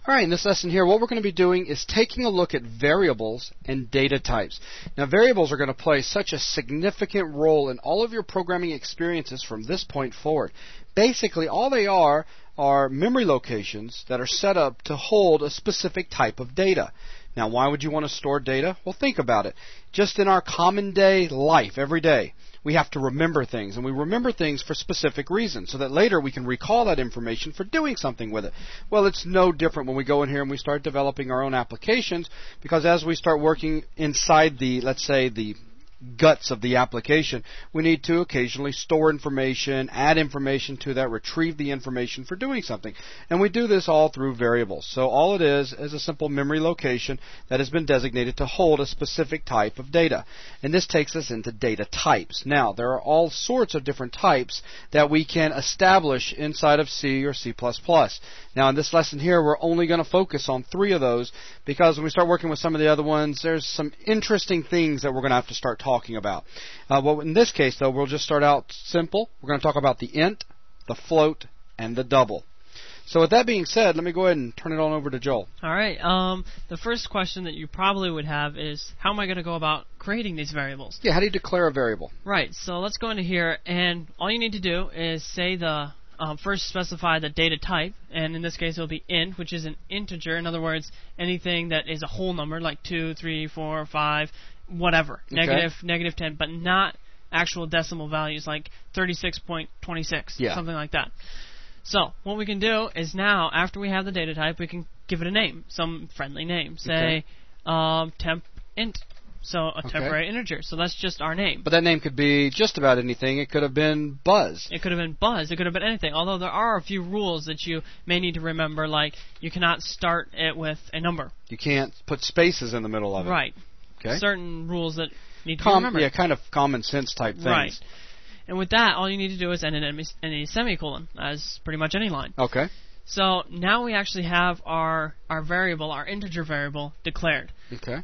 All right, in this lesson here, what we're going to be doing is taking a look at variables and data types. Now, variables are going to play such a significant role in all of your programming experiences from this point forward. Basically, all they are memory locations that are set up to hold a specific type of data. Now, why would you want to store data? Well, think about it. Just in our common day life, every day, we have to remember things, and we remember things for specific reasons so that later we can recall that information for doing something with it. Well, it's no different when we go in here and we start developing our own applications, because as we start working inside the, let's say, the guts of the application, we need to occasionally store information, add information to that, retrieve the information for doing something. And we do this all through variables. So all it is a simple memory location that has been designated to hold a specific type of data. And this takes us into data types. Now, there are all sorts of different types that we can establish inside of C or C++. Now, in this lesson here, we're only going to focus on 3 of those, because when we start working with some of the other ones, there's some interesting things that we're going to have to start talking about. Well, in this case, though, we'll just start out simple. We're going to talk about the int, the float, and the double. So with that being said, let me go ahead and turn it on over to Joel. All right. The first question that you probably would have is, how am I going to go about creating these variables? Yeah, how do you declare a variable? Right. So let's go into here, and all you need to do is say the first specify the data type, and in this case it will be int, which is an integer. In other words, anything that is a whole number, like 2, 3, 4, 5, whatever, okay. negative 10, but not actual decimal values like 36.26, something like that. So what we can do is now, after we have the data type, we can give it a name, some friendly name. Say temp int. So a temporary integer. So that's just our name. But that name could be just about anything. It could have been Buzz. It could have been Buzz. It could have been anything. Although there are a few rules that you may need to remember, like you cannot start it with a number. You can't put spaces in the middle of it. Right. Okay. Certain rules that need to be remembered. Yeah, kind of common sense type things. Right. And with that, all you need to do is end in a semicolon, as pretty much any line. Okay. So now we actually have our variable, our integer variable, declared. Okay.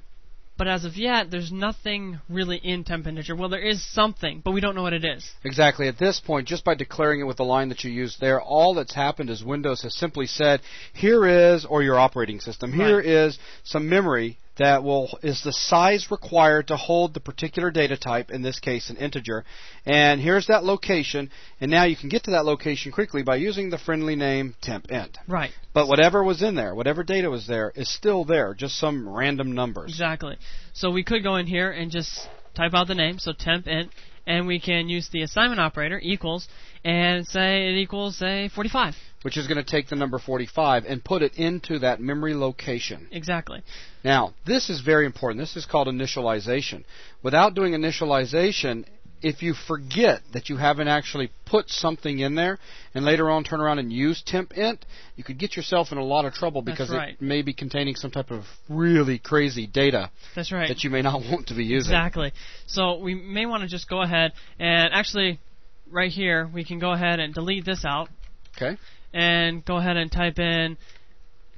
But as of yet, there's nothing really in temp integer. Well, there is something, but we don't know what it is. Exactly. At this point, just by declaring it with the line that you used there, all that's happened is Windows has simply said, here is, or your operating system, here is some memory that is the size required to hold the particular data type, in this case an integer, and here's that location, and now you can get to that location quickly by using the friendly name temp int. Right. But whatever was in there, whatever data was there, is still there, just some random numbers. Exactly. So we could go in here and just type out the name, so temp int, and we can use the assignment operator, equals, and say it equals, say, 45. Which is going to take the number 45 and put it into that memory location. Exactly. Now, this is very important. This is called initialization. Without doing initialization, if you forget that you haven't actually put something in there and later on turn around and use temp int, you could get yourself in a lot of trouble because it may be containing some type of really crazy data that you may not want to be using. Exactly. So we may want to just go ahead and actually right here we can go ahead and delete this out. Okay. And go ahead and type in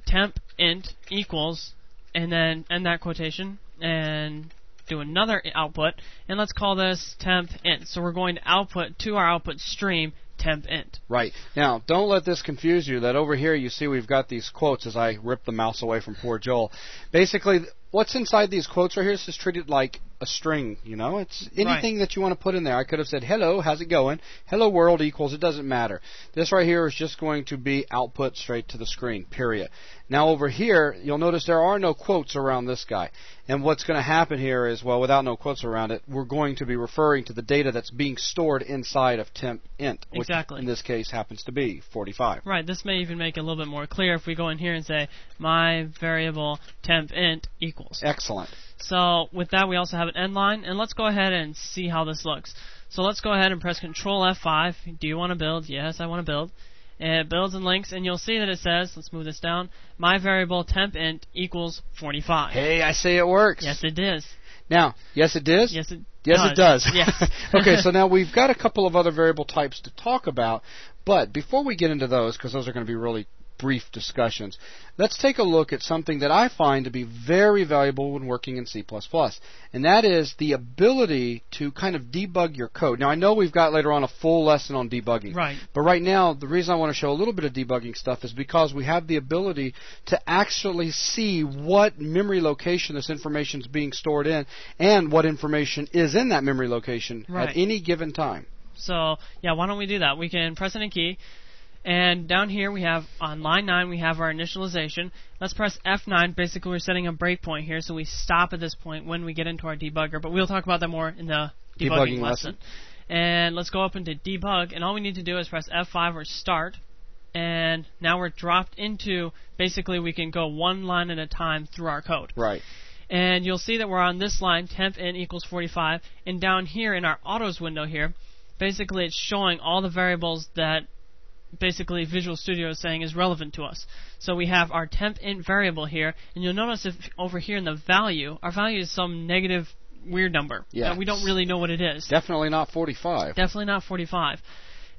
temp int equals, and then end that quotation, and do another output, and let's call this temp int. So we're going to output to our output stream temp int. Right. Now, don't let this confuse you that over here you see we've got these quotes as I rip the mouse away from poor Joel. Basically, what's inside these quotes right here is just treated like a string, you know? It's anything that you want to put in there. I could have said, hello, how's it going? Hello world equals, it doesn't matter. This right here is just going to be output straight to the screen, period. Now over here, you'll notice there are no quotes around this guy. And what's going to happen here is, well, without no quotes around it, we're going to be referring to the data that's being stored inside of temp int, which in this case happens to be 45. Right. This may even make it a little bit more clear if we go in here and say, my variable temp int equals. Excellent. So with that, we also have an end line, and let's go ahead and see how this looks. So let's go ahead and press Control F5. Do you want to build? Yes, I want to build. And it builds and links, and you'll see that it says, let's move this down, my variable temp int equals 45. Hey, I say it works. Yes, it does. Now, yes, it does? Yes, it does. Yes. Okay, so now we've got a couple of other variable types to talk about, but before we get into those, because those are going to be really brief discussions. Let's take a look at something that I find to be very valuable when working in C++, and that is the ability to kind of debug your code. Now, I know we've got later on a full lesson on debugging, right. But right now, the reason I want to show a little bit of debugging stuff is because we have the ability to actually see what memory location this information is being stored in and what information is in that memory location at any given time. So, yeah, why don't we do that? We can press any key. And down here we have, on line 9, we have our initialization. Let's press F9. Basically, we're setting a breakpoint here, so we stop at this point when we get into our debugger. But we'll talk about that more in the debugging lesson. And let's go up into debug, and all we need to do is press F5 or start. And now we're dropped into, basically, we can go one line at a time through our code. Right. And you'll see that we're on this line, temp int equals 45. And down here in our autos window here, basically it's showing all the variables that basically Visual Studio is saying is relevant to us. So we have our temp int variable here, and you'll notice if over here in the value, our value is some negative weird number. Yeah. We don't really know what it is. Definitely not 45. Definitely not 45.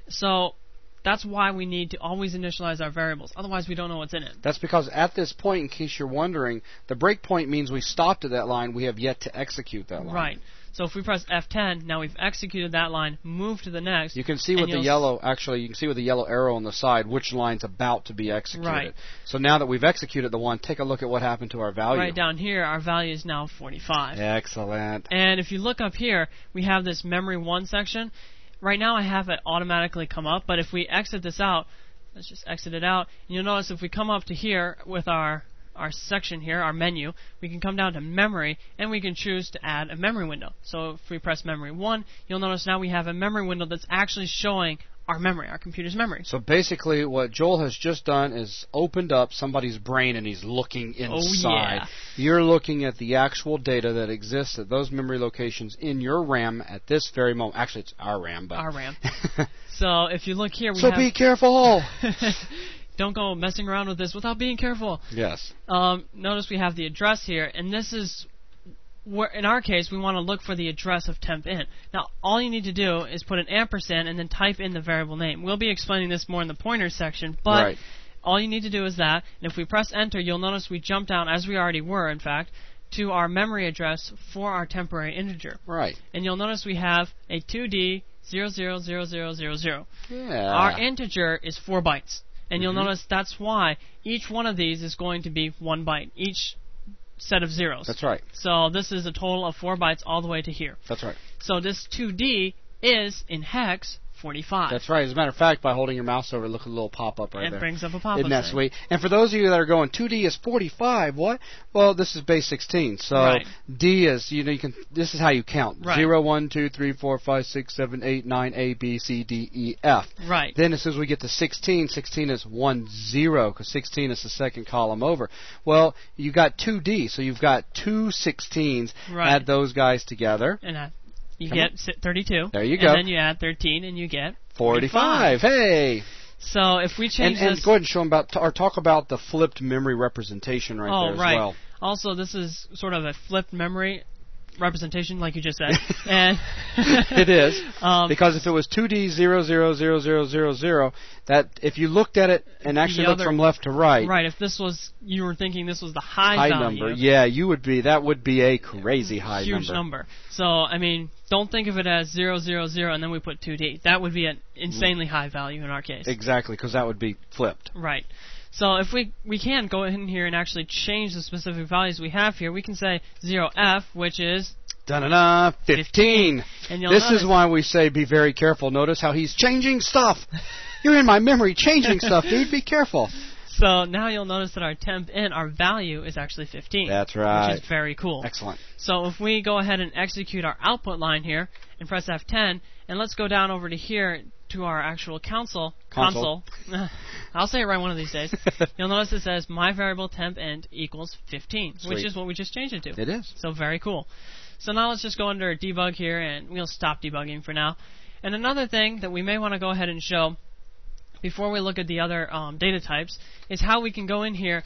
So that's why we need to always initialize our variables. Otherwise, we don't know what's in it. That's because at this point, in case you're wondering, the breakpoint means we stopped at that line. We have yet to execute that line. Right. So if we press F10, now we've executed that line, move to the next. You can see with the yellow, actually, you can see with the yellow arrow on the side which line's about to be executed. Right. So now that we've executed the one, take a look at what happened to our value. Right down here, our value is now 45. Excellent. And if you look up here, we have this memory 1 section. Right now I have it automatically come up, but if we exit this out, let's just exit it out, and you'll notice if we come up to here with our section here, our menu, we can come down to memory, and we can choose to add a memory window. So if we press memory 1, you'll notice now we have a memory window that's actually showing our memory, our computer's memory. So basically what Joel has just done is opened up somebody's brain and he's looking inside. Oh, yeah. You're looking at the actual data that exists at those memory locations in your RAM at this very moment. Actually, it's our RAM, but... Our RAM. So if you look here, we have... So be careful! Don't go messing around with this without being careful. Yes. Notice we have the address here, and this is where, in our case, we want to look for the address of temp int. Now, all you need to do is put an ampersand and then type in the variable name. We'll be explaining this more in the pointers section, but all you need to do is that, and if we press enter, you'll notice we jump down, as we already were, in fact, to our memory address for our temporary integer. Right. And you'll notice we have a 2D 000000. Yeah. Our integer is 4 bytes. And you'll notice that's why each one of these is going to be 1 byte, each set of zeros. That's right. So this is a total of 4 bytes all the way to here. That's right. So this 2D is, in hex, 45. That's right. As a matter of fact, by holding your mouse over, look at a little pop-up right there. It brings up a pop-up. Isn't that sweet? And for those of you that are going, 2D is 45, what? Well, this is base 16. So D is, you can, this is how you count. 0, 1, 2, 3, 4, 5, 6, 7, 8, 9, A, B, C, D, E, F. Right. Then as soon as we get to 16, 16 is 1, 0, because 16 is the second column over. Well, you got 2D, so you've got two 16s. Add those guys together. And you get 32. There you go. And then you add 13, and you get 45. Hey! So if we change this... And go ahead and show them about, or talk about the flipped memory representation there as well. Also, this is sort of a flipped memory representation, like you just said. And it is. Because if it was 2D 000000, that if you looked at it and actually looked from left to right. Right, if this was, you were thinking this was the high value. Number, yeah, you would be, that would be a crazy high huge number. So, I mean, don't think of it as 000 and then we put 2D. That would be an insanely high value in our case. Exactly, because that would be flipped. Right. So if we can go in here and actually change the specific values we have here, we can say 0F, which is... 15. And this is why we say be very careful. Notice how he's changing stuff. You're in my memory changing stuff, dude. Be careful. So now you'll notice that our temp int, our value, is actually 15. That's right. Which is very cool. Excellent. So if we go ahead and execute our output line here and press F10, and let's go down over to here to our actual console. I'll say it right one of these days. You'll notice it says my variable temp int equals 15, which is what we just changed it to. It is. So very cool. So now let's just go under debug here, and we'll stop debugging for now. And another thing that we may want to go ahead and show before we look at the other data types is how we can go in here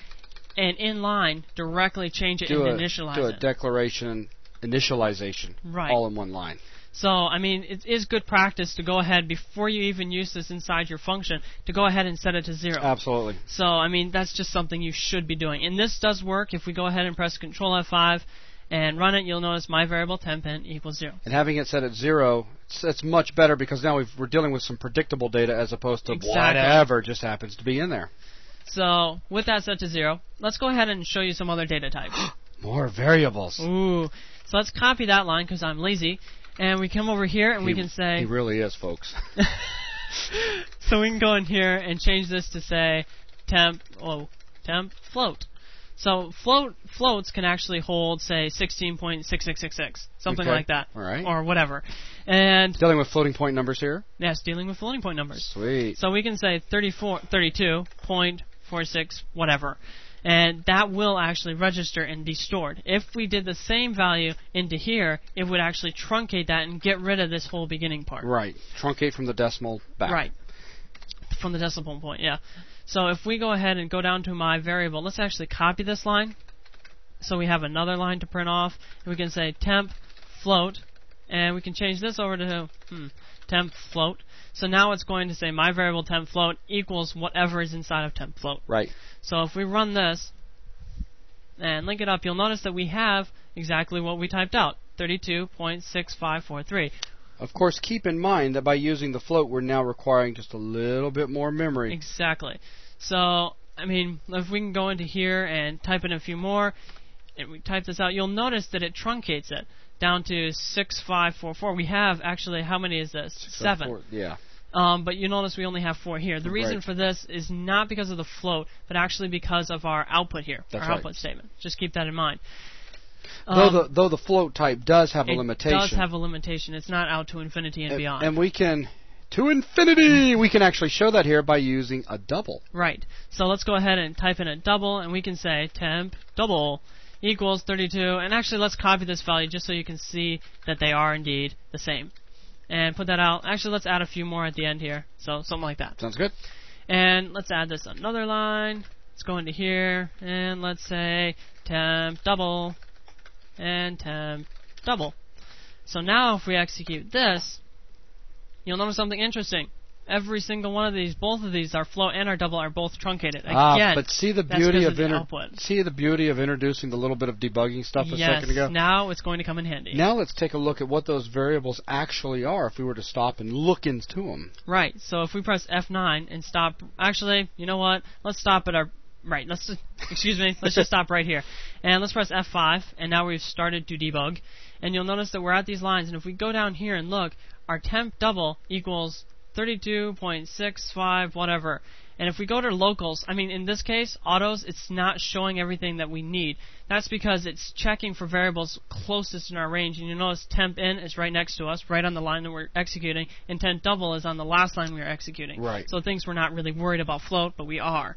and in line directly change it and initialize it. Do a declaration initialization all in one line. So, I mean, it is good practice to go ahead, before you even use this inside your function, to go ahead and set it to 0. Absolutely. So, I mean, that's just something you should be doing. And this does work. If we go ahead and press Control F5 and run it, you'll notice my variable tempInt equals 0. And having it set at 0, it's much better because now we're dealing with some predictable data as opposed to whatever just happens to be in there. So, with that set to 0, let's go ahead and show you some other data types. More variables. Ooh. So let's copy that line because I'm lazy. And we come over here and we can say... He really is, folks. So we can go in here and change this to say temp float. So floats can actually hold, say, 16.6666, something like that. All right. Or whatever. And dealing with floating point numbers here? Yes, dealing with floating point numbers. Sweet. So we can say 32.46 whatever. And that will actually register and be stored. If we did the same value into here, it would actually truncate that and get rid of this whole beginning part. Right. Truncate from the decimal back. Right. From the decimal point, yeah. So if we go ahead and go down to my variable, let's actually copy this line. So we have another line to print off. And we can say temp float. And we can change this over to temp float. So now it's going to say my variable temp float equals whatever is inside of temp float. Right. So if we run this and link it up, you'll notice that we have exactly what we typed out, 32.6543. Of course, keep in mind that by using the float, we're now requiring just a little bit more memory. Exactly. So, I mean, if we can go into here and type in a few more, and we type this out, you'll notice that it truncates it down to 6544. We have, actually, how many is this? 7. Yeah. But you notice we only have 4 here. The reason for this is not because of the float, but actually because of our output here, our output statement. Just keep that in mind. Though the float type does have a limitation. It does have a limitation. It's not out to infinity and beyond. And we can, to infinity, we can actually show that here by using a double. Right. So let's go ahead and type in a double, and we can say temp double equals 32. And actually, let's copy this value just so you can see that they are indeed the same. And put that out. Actually, let's add a few more at the end here. So something like that. Sounds good. And let's add this another line. Let's go into here, and let's say temp double and temp double. So now if we execute this, you'll notice something interesting. Every single one of these, both of these, our float and our double, are both truncated. Again, but see the beauty of introducing the little bit of debugging stuff a second ago? Yes, now it's going to come in handy. Now let's take a look at what those variables actually are if we were to stop and look into them. Right, so if we press F9 and stop, actually, you know what, let's stop at our, right, let's just stop right here. And let's press F5, and now we've started to debug. And you'll notice that we're at these lines, and if we go down here and look, our temp double equals 32.65 whatever. And if we go to locals, I mean, in this case, autos, it's not showing everything that we need. That's because it's checking for variables closest in our range. And you notice temp in is right next to us, right on the line that we're executing, and temp double is on the last line we are executing. Right. So it thinks we're not really worried about float, but we are.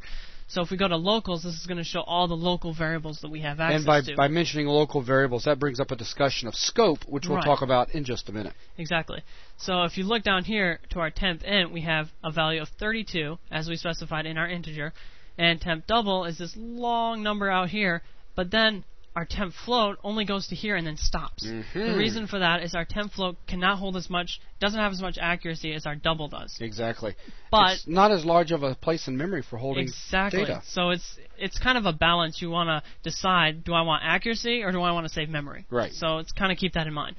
So if we go to locals, this is going to show all the local variables that we have access to. And by mentioning local variables, that brings up a discussion of scope, which we'll talk about in just a minute. Exactly. So if you look down here to our temp int, we have a value of 32, as we specified in our integer, and temp double is this long number out here, but then our temp float only goes to here and then stops. Mm-hmm. The reason for that is our temp float cannot hold as much, doesn't have as much accuracy as our double does. Exactly. But it's not as large of a place in memory for holding data. So it's kind of a balance. You want to decide, do I want accuracy or do I want to save memory? Right. So it's kind of keep that in mind.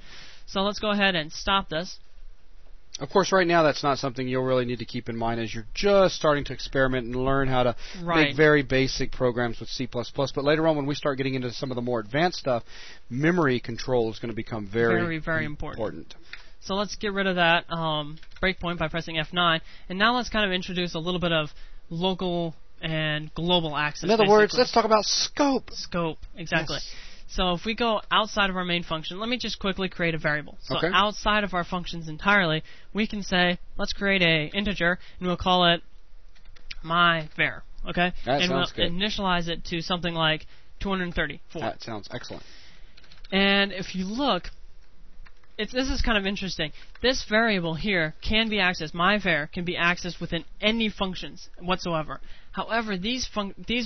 So let's go ahead and stop this. Of course, right now that's not something you'll really need to keep in mind as you're just starting to experiment and learn how to make very basic programs with C++. But later on, when we start getting into some of the more advanced stuff, memory control is going to become very, very important. So let's get rid of that breakpoint by pressing F9. And now let's kind of introduce a little bit of local and global access. In other words, let's talk about scope. Scope, exactly. Yes. So if we go outside of our main function, let me just quickly create a variable. So outside of our functions entirely, we can say, let's create a integer, and we'll call it myVar. Okay? That and sounds good. Initialize it to something like 234. That sounds excellent. And if you look, this is kind of interesting. This variable here can be accessed. MyVar can be accessed within any functions whatsoever. However, these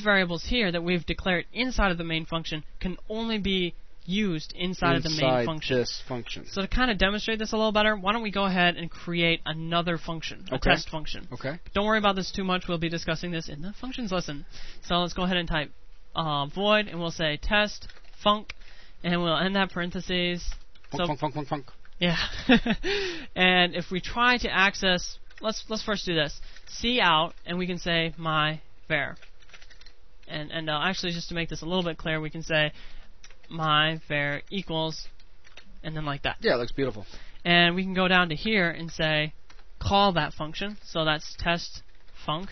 variables here that we've declared inside of the main function can only be used inside of the main function. This function. So to kind of demonstrate this a little better, why don't we go ahead and create another function, a test function. Okay. Don't worry about this too much. We'll be discussing this in the functions lesson. So let's go ahead and type void, and we'll say test func, and we'll end that parentheses. Func. Yeah. And if we try to access, let's first do this. Cout, and we can say my var. And actually, just to make this a little bit clear, we can say my var equals, and then like that. Yeah, it looks beautiful. And we can go down to here and say call that function. So that's test func.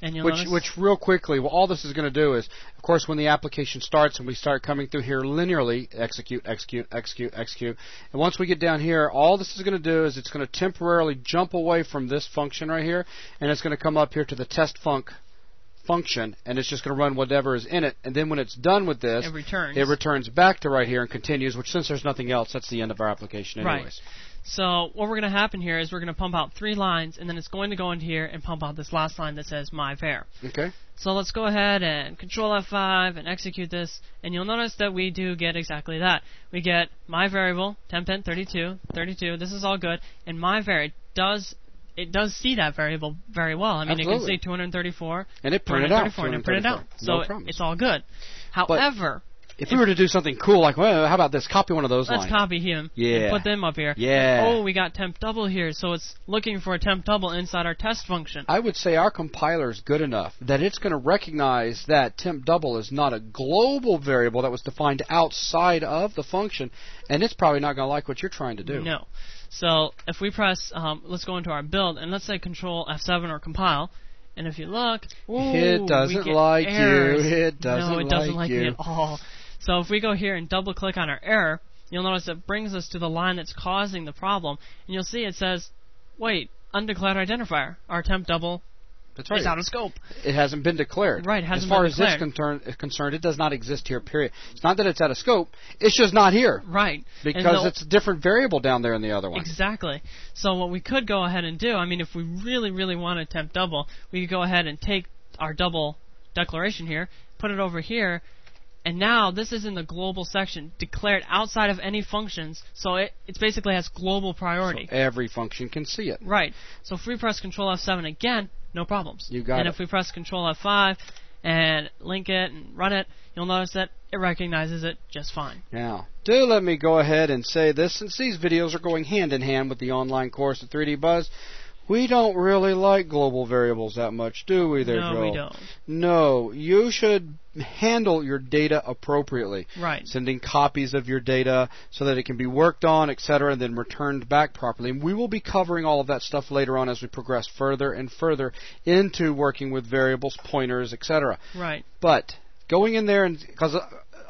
And you'll notice, which real quickly, well, all this is going to do is, of course, when the application starts and we start coming through here linearly, execute. And once we get down here, all this is going to do is it's going to temporarily jump away from this function right here, and it's going to come up here to the test function, and it's just going to run whatever is in it. And then when it's done with this, it returns back to right here and continues, which since there's nothing else, that's the end of our application anyways. Right. So what we're going to happen here is we're going to pump out 3 lines, and then it's going to go into here and pump out this last line that says my var. Okay. So let's go ahead and Control F5 and execute this, and you'll notice that we do get exactly that. We get my variable, temp 32, this is all good, and my var, it does see that variable very well. I mean, Absolutely. it can see 234, and it printed out. And it printed out. So it's all good. However, if we were to do something cool, like, well, how about this? Copy one of those lines. Let's copy him. Yeah. And put them up here. Yeah. Oh, we got temp double here, so it's looking for a temp double inside our test function. I would say our compiler is good enough that it's going to recognize that temp double is not a global variable that was defined outside of the function, and it's probably not going to like what you're trying to do. No. So if we press, let's go into our build, and let's say Control F7 or compile, and if you look, it doesn't like errors. you. It doesn't No, it doesn't like you me at all. So if we go here and double click on our error, you'll notice it brings us to the line that's causing the problem, and you'll see it says, wait, undeclared identifier, our temp double That's right. is out of scope. It hasn't been declared. Right, it hasn't as far been as declared. this is concerned, it does not exist here, period. It's not that it's out of scope, it's just not here. Right. Because it's a different variable down there in the other one. Exactly. So what we could go ahead and do, I mean, if we really, really want to temp double, we could go ahead and take our double declaration here, put it over here, and now this is in the global section, declared outside of any functions, so it basically has global priority. So every function can see it. Right. So if we press Control F7 again, no problems. You got it. And if we press Control F5 and link it and run it, you'll notice that it recognizes it just fine. Now, do let me go ahead and say this, since these videos are going hand in hand with the online course at 3D Buzz, we don't really like global variables that much, do we there, No, Joel? we don't. No, you should handle your data appropriately. Right. Sending copies of your data so that it can be worked on, etc., and then returned back properly. And we will be covering all of that stuff later on as we progress further and further into working with variables, pointers, etc. Right. But going in there, and because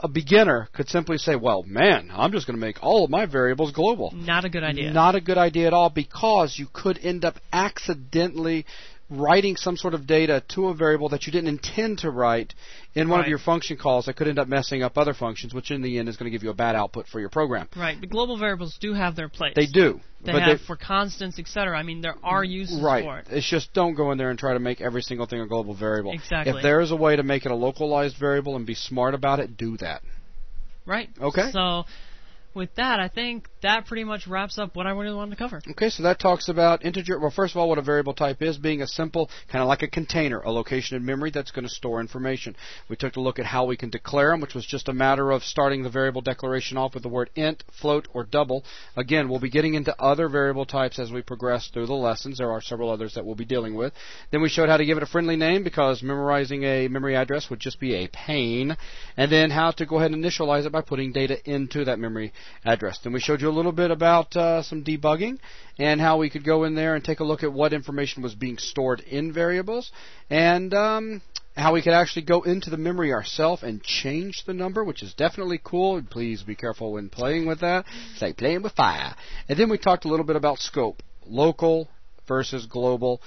a beginner could simply say, well, man, I'm just going to make all of my variables global. Not a good idea. Not a good idea at all, because you could end up accidentally writing some sort of data to a variable that you didn't intend to write in one of your function calls that could end up messing up other functions, which in the end is going to give you a bad output for your program. Right. The global variables do have their place. They do. They have for constants, etc. I mean, there are uses for it. It's just don't go in there and try to make every single thing a global variable. Exactly. If there is a way to make it a localized variable and be smart about it, do that. Right. Okay. So with that, I think that pretty much wraps up what I really wanted to cover. Okay, so that talks about integer. Well, first of all, what a variable type is, being a simple, kind of like a container, a location in memory that's going to store information. We took a look at how we can declare them, which was just a matter of starting the variable declaration off with the word int, float, or double. Again, we'll be getting into other variable types as we progress through the lessons. There are several others that we'll be dealing with. Then we showed how to give it a friendly name, because memorizing a memory address would just be a pain. And then how to go ahead and initialize it by putting data into that memory address. Then we showed you a little bit about some debugging and how we could go in there and take a look at what information was being stored in variables, and how we could actually go into the memory ourselves and change the number, which is definitely cool. Please be careful when playing with that. It's like playing with fire. And then we talked a little bit about scope, local versus global.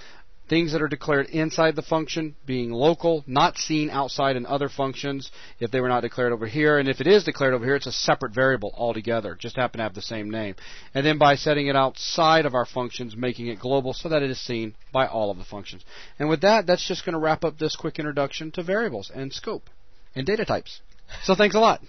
Things that are declared inside the function being local, not seen outside in other functions if they were not declared over here. And if it is declared over here, it's a separate variable altogether, just happen to have the same name. And then by setting it outside of our functions, making it global so that it is seen by all of the functions. And with that, that's just going to wrap up this quick introduction to variables and scope and data types. So thanks a lot.